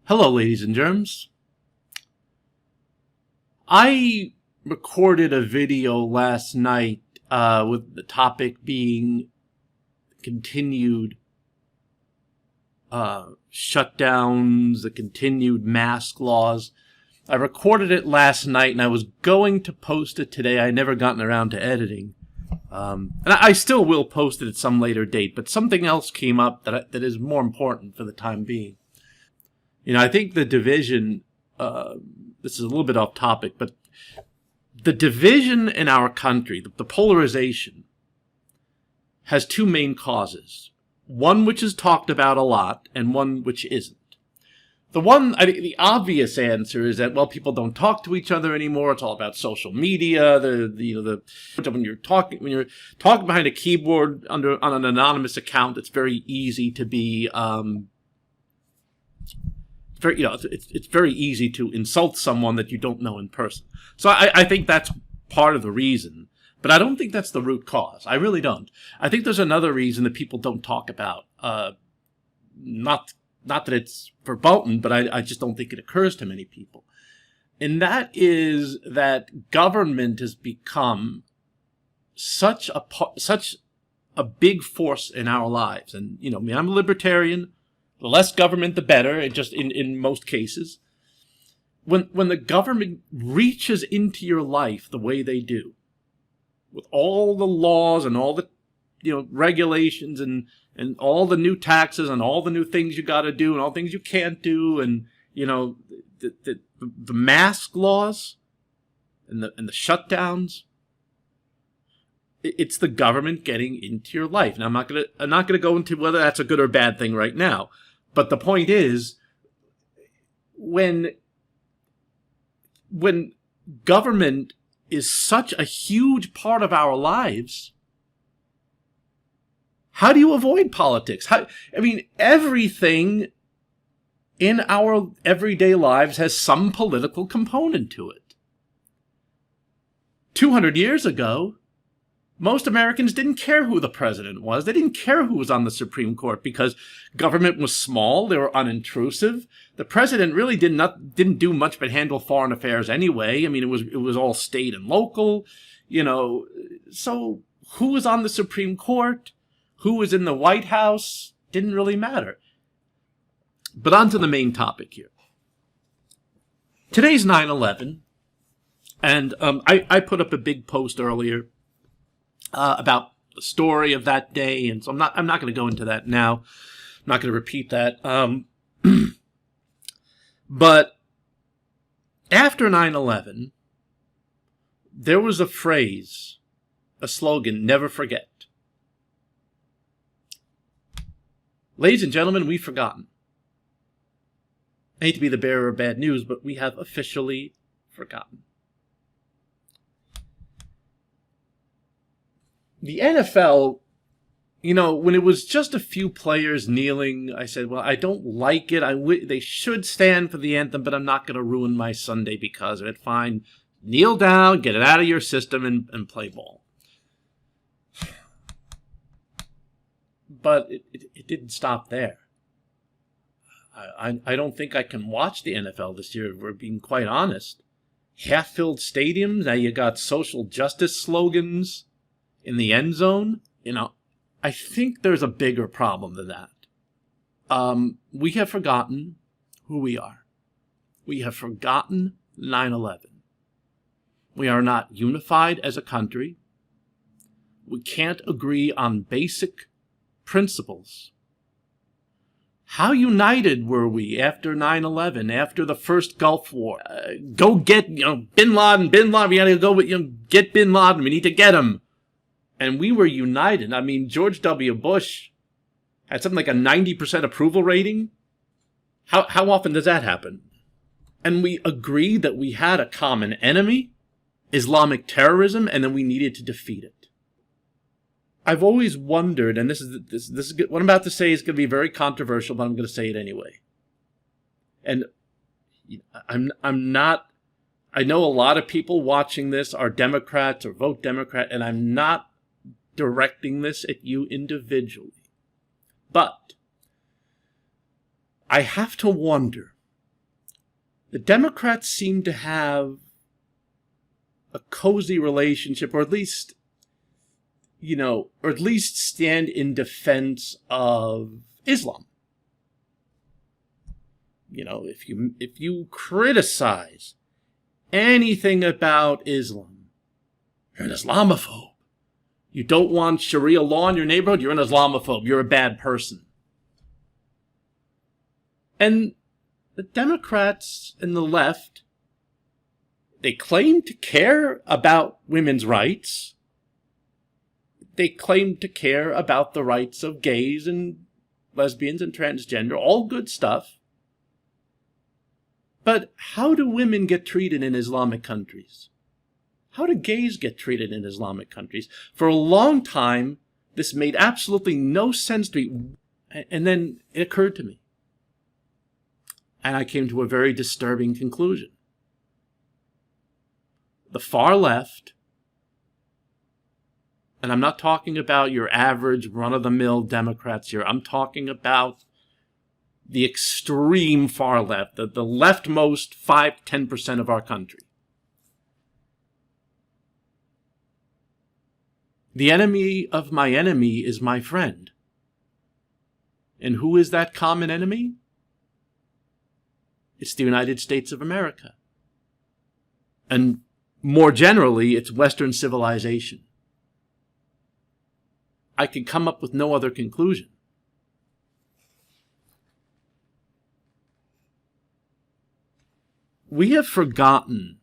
Hello, ladies and germs. I recorded a video last night with the topic being continued shutdowns, the continued mask laws. I recorded it last night and I was going to post it today. I never gotten around to editing. And I still will post it at some later date, but something else came up that is more important for the time being. You know, I think the division, this is a little bit off topic, but the division in our country, the polarization, has two main causes. One which is talked about a lot, and one which isn't. I think the obvious answer is that, well, people don't talk to each other anymore. It's all about social media. When you're talking behind a keyboard on an anonymous account, it's very easy to be, it's very easy to insult someone that you don't know in person. So I think that's part of the reason, but I don't think that's the root cause. I really don't. I think there's another reason that people don't talk about. Not that it's verboten, but I just don't think it occurs to many people. And that is that government has become such a big force in our lives. And, you know, I mean, I'm a libertarian. The less government, the better, in most cases. When the government reaches into your life the way they do, with all the laws and all the, regulations and all the new taxes and all the new things you got to do and all things you can't do, and the mask laws and the shutdowns, it's the government getting into your life. Now I'm not gonna go into whether that's a good or bad thing right now. But the point is, when government is such a huge part of our lives, how do you avoid politics? Everything in our everyday lives has some political component to it. 200 years ago, most Americans didn't care who the president was. They didn't care who was on the Supreme Court because government was small. They were unintrusive. The president really didn't do much but handle foreign affairs anyway. I mean, it was all state and local, So who was on the Supreme Court, who was in the White House, didn't really matter. But on to the main topic here. Today's 9/11, and I put up a big post earlier about the story of that day, and so I'm not going to go into that now. I'm not going to repeat that. But after 9/11, there was a phrase, a slogan: never forget. Ladies and gentlemen, we've forgotten. I hate to be the bearer of bad news, but we have officially forgotten. The NFL, when it was just a few players kneeling, I said, well, I don't like it. They should stand for the anthem, but I'm not going to ruin my Sunday because of it. Fine. Kneel down, get it out of your system, and play ball. But it didn't stop there. I don't think I can watch the NFL this year, if we're being quite honest. Half-filled stadiums, now you got social justice slogans in the end zone. I think there's a bigger problem than that. We have forgotten who we are. We have forgotten 9/11. We are not unified as a country. We can't agree on basic principles. How united were we after 9/11, after the first Gulf War? Go get, Bin Laden. We gotta go get Bin Laden. We need to get him. And we were united. I mean, George W. Bush had something like a 90% approval rating. How often does that happen? And we agreed that we had a common enemy, Islamic terrorism, and then we needed to defeat it. I've always wondered, and this is what I'm about to say is going to be very controversial, but I'm going to say it anyway. And I'm not. I know a lot of people watching this are Democrats or vote Democrat, and I'm not directing this at you individually. But I have to wonder The Democrats seem to have a cozy relationship, or at least, or at least stand in defense of Islam. If you criticize anything about Islam, you're an Islamophobe. You don't want Sharia law in your neighborhood, you're an Islamophobe. You're a bad person. And the Democrats and the left, they claim to care about women's rights. They claim to care about the rights of gays and lesbians and transgender, all good stuff. But how do women get treated in Islamic countries? How do gays get treated in Islamic countries? For a long time, this made absolutely no sense to me. And then it occurred to me. And I came to a very disturbing conclusion. The far left, and I'm not talking about your average run-of-the-mill Democrats here. I'm talking about the extreme far left, the leftmost 5-10% of our country. The enemy of my enemy is my friend. And who is that common enemy? It's the United States of America. And more generally, it's Western civilization. I could come up with no other conclusion. We have forgotten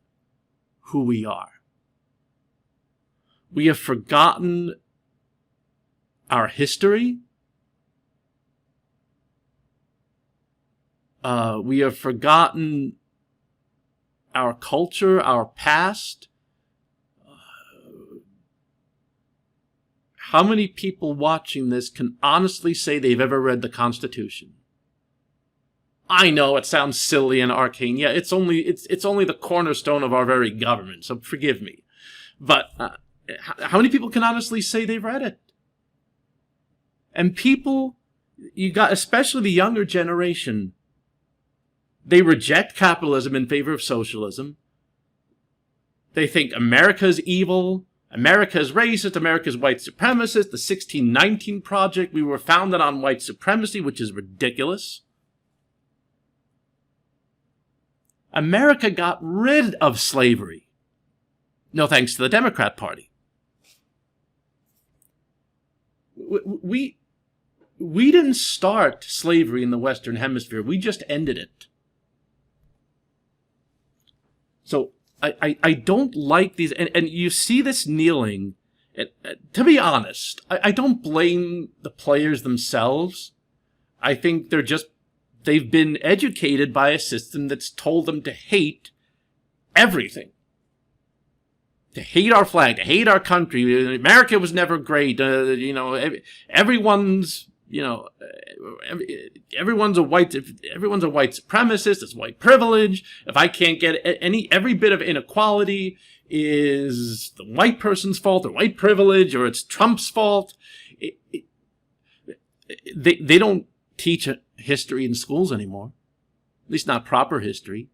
who we are. We have forgotten our history. We have forgotten our culture, our past. How many people watching this can honestly say they've ever read the Constitution? I know it sounds silly and arcane. Yeah, it's only the cornerstone of our very government, so forgive me. But how many people can honestly say they've read it? And people, especially the younger generation, they reject capitalism in favor of socialism. They think America's evil, America's racist, America's white supremacist, the 1619 Project, we were founded on white supremacy, which is ridiculous. America got rid of slavery. No thanks to the Democrat Party. We didn't start slavery in the Western Hemisphere. We just ended it. So I don't like these, and you see this kneeling. To be honest, I don't blame the players themselves. I think they've been educated by a system that's told them to hate everything. To hate our flag, to hate our country. America was never great. Everyone's a white supremacist. It's white privilege. If I can't get every bit of inequality is the white person's fault, or white privilege, or it's Trump's fault. They don't teach history in schools anymore. At least not proper history.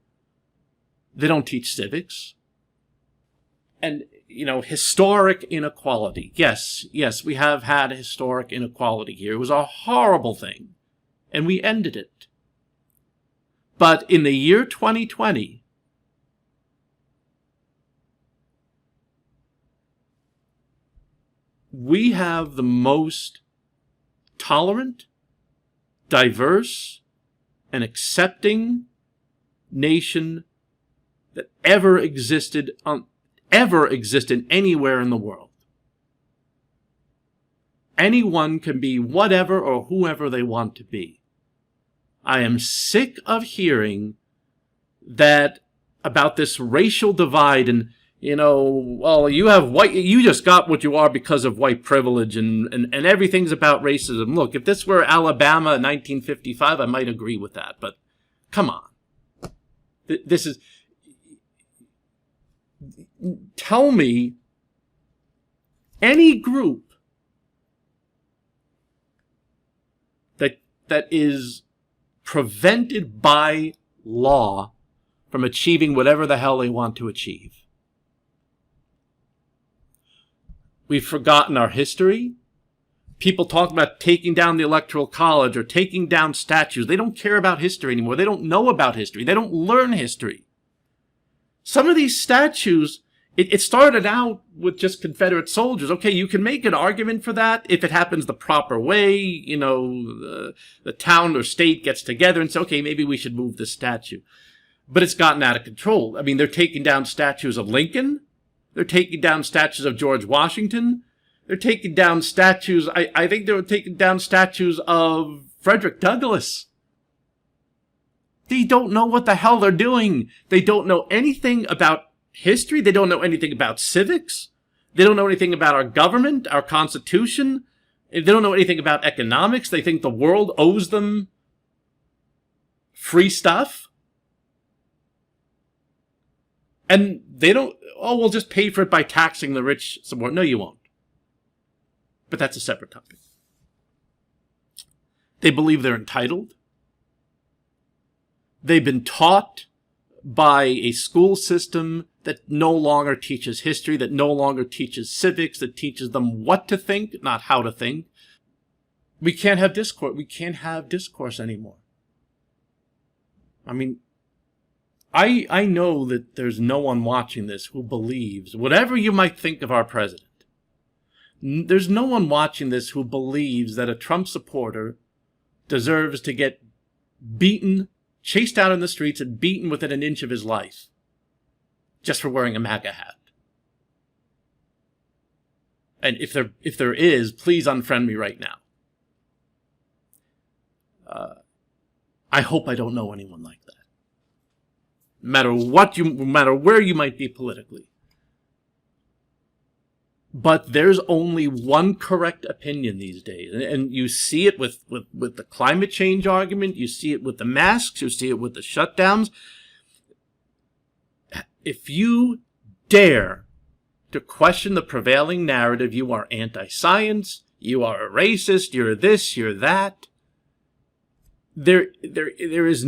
They don't teach civics. And, historic inequality. Yes, we have had historic inequality here. It was a horrible thing. And we ended it. But in the year 2020, we have the most tolerant, diverse, and accepting nation that ever existed anywhere in the world. Anyone can be whatever or whoever they want to be. I am sick of hearing that about this racial divide and, you just got what you are because of white privilege and everything's about racism. Look, if this were Alabama in 1955, I might agree with that, but come on. This is... Tell me any group that is prevented by law from achieving whatever the hell they want to achieve. We've forgotten our history. People talk about taking down the Electoral College or taking down statues. They don't care about history anymore. They don't know about history. They don't learn history. Some of these statues, it started out with just Confederate soldiers. Okay, you can make an argument for that if it happens the proper way. You know, the town or state gets together and says, okay, maybe we should move this statue. But it's gotten out of control. I mean, they're taking down statues of Lincoln. They're taking down statues of George Washington. They're taking down statues, I think they were taking down statues of Frederick Douglass. They don't know what the hell they're doing. They don't know anything about history. They don't know anything about civics. They don't know anything about our government, our Constitution. They don't know anything about economics. They think the world owes them free stuff. And they don't, oh, we'll just pay for it by taxing the rich some more. No, you won't. But that's a separate topic. They believe they're entitled. They've been taught by a school system that no longer teaches history, that no longer teaches civics, that teaches them what to think, not how to think. We can't have discourse. We can't have discourse anymore. I mean, I know that there's no one watching this who believes, whatever you might think of our president, there's no one watching this who believes that a Trump supporter deserves to get beaten, chased out in the streets, and beaten within an inch of his life just for wearing a MAGA hat. And if there is, please unfriend me right now. I hope I don't know anyone like that. No matter where you might be politically. But there's only one correct opinion these days. And you see it with the climate change argument. You see it with the masks. You see it with the shutdowns. If you dare to question the prevailing narrative, you are anti-science, you are a racist, you're this, you're that. There is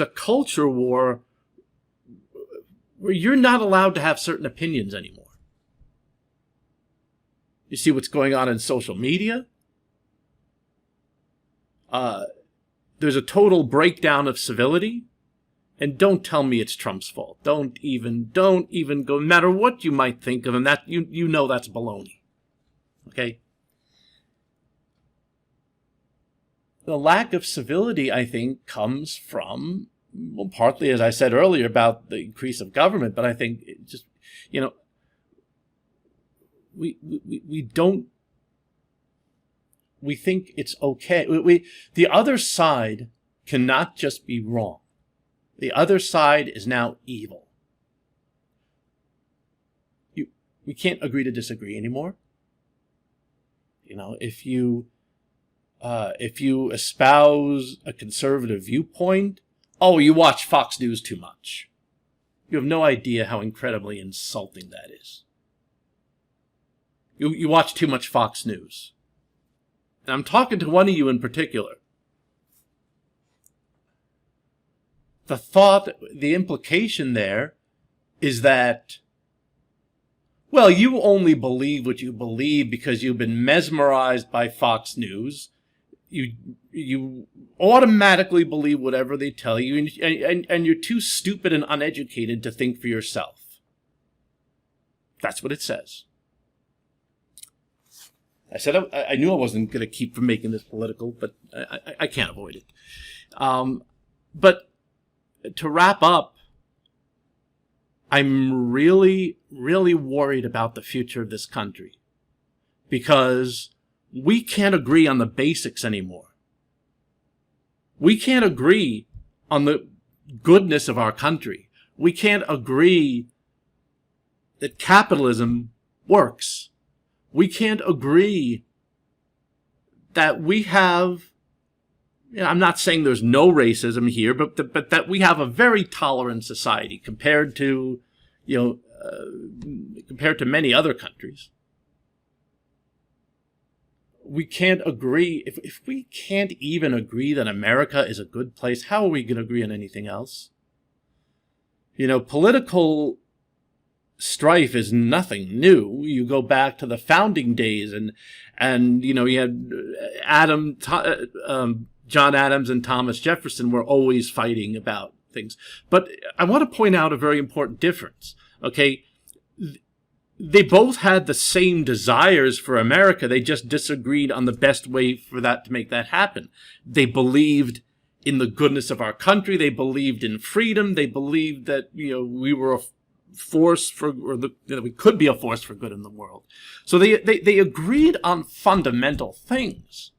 a culture war where you're not allowed to have certain opinions anymore. You see what's going on in social media. There's a total breakdown of civility. And don't tell me it's Trump's fault. Don't even go, no matter what you might think of him, that you know that's baloney. Okay? The lack of civility, I think, comes from, well, partly, as I said earlier, about the increase of government, but I think it just, you know, we think it's okay. The other side cannot just be wrong. The other side is now evil. We can't agree to disagree anymore. You know, if you espouse a conservative viewpoint, oh, you watch Fox News too much. You have no idea how incredibly insulting that is. You watch too much Fox News. And I'm talking to one of you in particular. The implication there is that, well, you only believe what you believe because you've been mesmerized by Fox News. You automatically believe whatever they tell you, and you're too stupid and uneducated to think for yourself. That's what it says. I said I knew I wasn't going to keep from making this political, but I can't avoid it. But to wrap up, I'm really, really worried about the future of this country because we can't agree on the basics anymore. We can't agree on the goodness of our country. We can't agree that capitalism works. We can't agree that we have, you know, I'm not saying there's no racism here, but that we have a very tolerant society compared to, compared to many other countries. we can't agree, if we can't even agree that America is a good place, how are we going to agree on anything else? Political strife is nothing new. You go back to the founding days, and you had John Adams and Thomas Jefferson were always fighting about things. But I want to point out a very important difference. Okay, they both had the same desires for America. They just disagreed on the best way for that to make that happen. They believed in the goodness of our country. They believed in freedom. They believed that we were a force for, we could be a force for good in the world. So they agreed on fundamental things.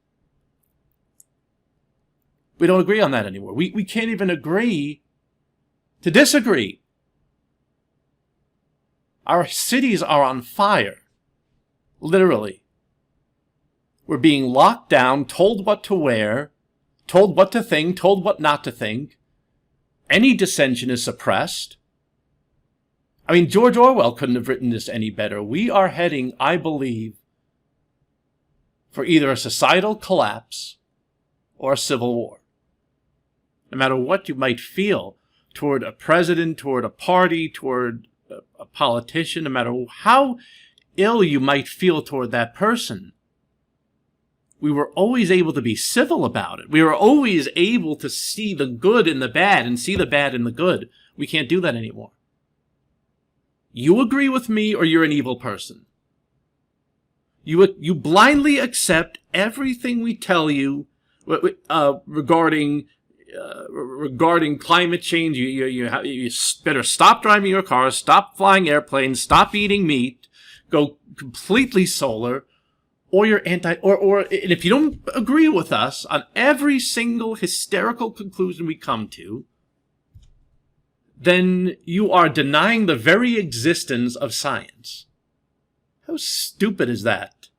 We don't agree on that anymore. We can't even agree to disagree. Our cities are on fire. Literally. We're being locked down, told what to wear, told what to think, told what not to think. Any dissension is suppressed. I mean, George Orwell couldn't have written this any better. We are heading, I believe, for either a societal collapse or a civil war. No matter what you might feel toward a president, toward a party, toward a politician, no matter how ill you might feel toward that person, we were always able to be civil about it. We were always able to see the good in the bad and see the bad in the good. We can't do that anymore. You agree with me or you're an evil person. You blindly accept everything we tell you regarding climate change. You better stop driving your cars, stop flying airplanes, stop eating meat, go completely solar, or you're and if you don't agree with us on every single hysterical conclusion we come to, then you are denying the very existence of science. How stupid is that?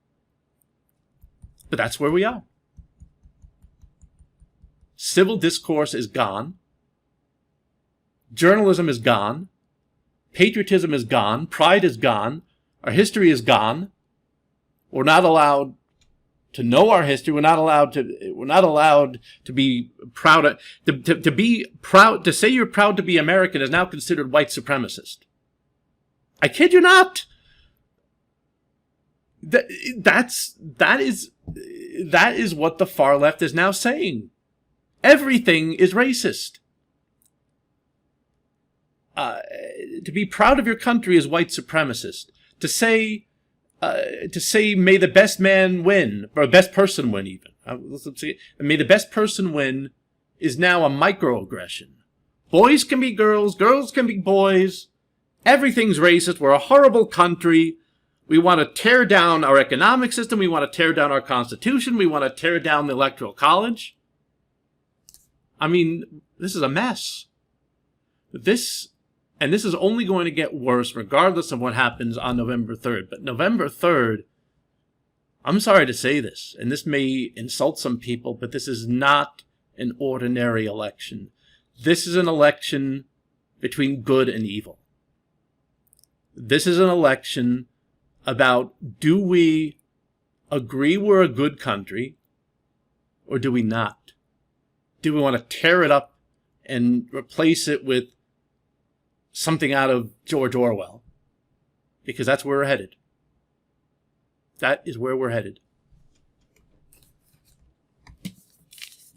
But that's where we are. Civil discourse is gone. Journalism is gone. Patriotism is gone. Pride is gone. Our history is gone. We're not allowed to know our history. We're not allowed to be proud to be proud to say you're proud to be American is now considered white supremacist. I kid you not. That is what the far left is now saying. Everything is racist. To be proud of your country is white supremacist. To say may the best man win, or best person win even. May the best person win is now a microaggression. Boys can be girls, girls can be boys. Everything's racist. We're a horrible country. We want to tear down our economic system. We want to tear down our Constitution. We want to tear down the Electoral College. I mean, this is a mess. This is only going to get worse regardless of what happens on November 3rd. But November 3rd, I'm sorry to say this, and this may insult some people, but this is not an ordinary election. This is an election between good and evil. This is an election about, do we agree we're a good country, or do we not? Do we want to tear it up and replace it with something out of George Orwell? Because that's where we're headed. That is where we're headed.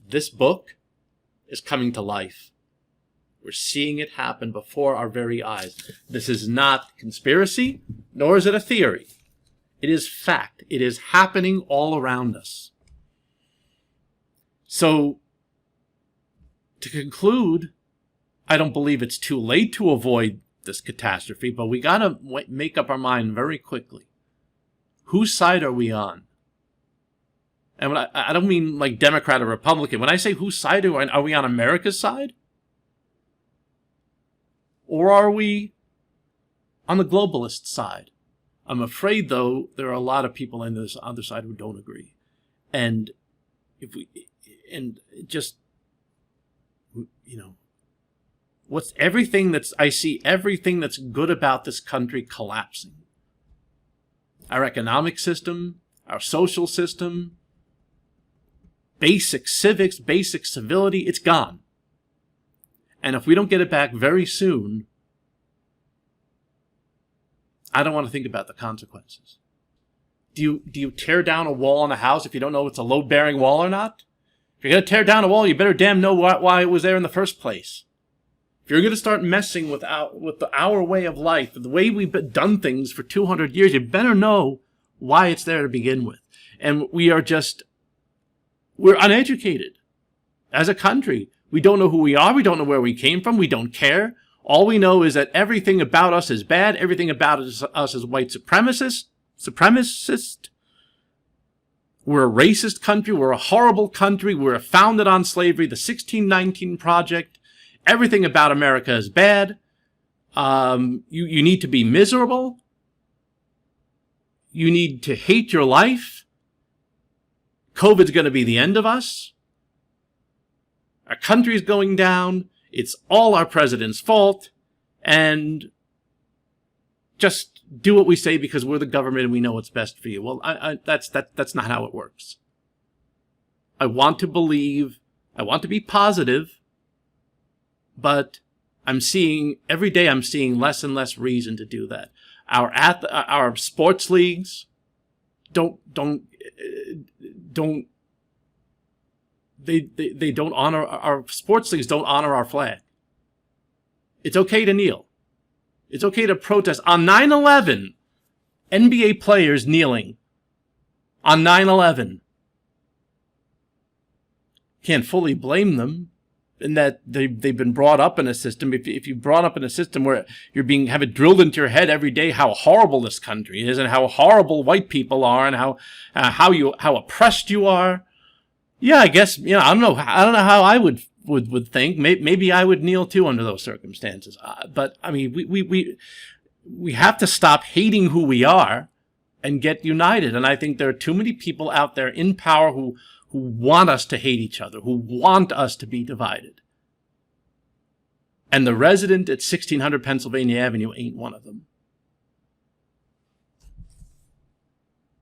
This book is coming to life. We're seeing it happen before our very eyes. This is not conspiracy, nor is it a theory. It is fact. It is happening all around us. So, to conclude, I don't believe it's too late to avoid this catastrophe, but we got to make up our mind very quickly. Whose side are we on? And I don't mean like Democrat or Republican. When I say whose side are we on America's side? Or are we on the globalist side? I'm afraid, though, there are a lot of people on this other side who don't agree. And I see everything that's good about this country collapsing. Our economic system, our social system, basic civics, basic civility, it's gone. And if we don't get it back very soon, I don't want to think about the consequences. Do you tear down a wall in a house if you don't know it's a load-bearing wall or not? If you're going to tear down a wall, you better damn know why it was there in the first place. If you're going to start messing with our way of life, the way we've done things for 200 years, you better know why it's there to begin with. And we're uneducated as a country. We don't know who we are. We don't know where we came from. We don't care. All we know is that everything about us is bad. Everything about us is white supremacist. We're a racist country. We're a horrible country. We're founded on slavery, the 1619 Project. Everything about America is bad. You need to be miserable. You need to hate your life. COVID's going to be the end of us. Our country's going down. It's all our president's fault. And just do what we say because we're the government and we know what's best for you. Well, that's not how it works. I want to believe, I want to be positive, but every day I'm seeing less and less reason to do that. Our sports leagues don't honor our sports leagues, don't honor our flag. It's okay to kneel. It's okay to protest. On 9/11, NBA players kneeling. On 9/11. Can't fully blame them in that they've been brought up in a system. If you're brought up in a system where you're have it drilled into your head every day how horrible this country is and how horrible white people are and how oppressed you are. Yeah, I guess, I don't know how I would think. Maybe I would kneel too under those circumstances. But I mean, we have to stop hating who we are and get united. And I think there are too many people out there in power who want us to hate each other, who want us to be divided. And the resident at 1600 Pennsylvania Avenue ain't one of them.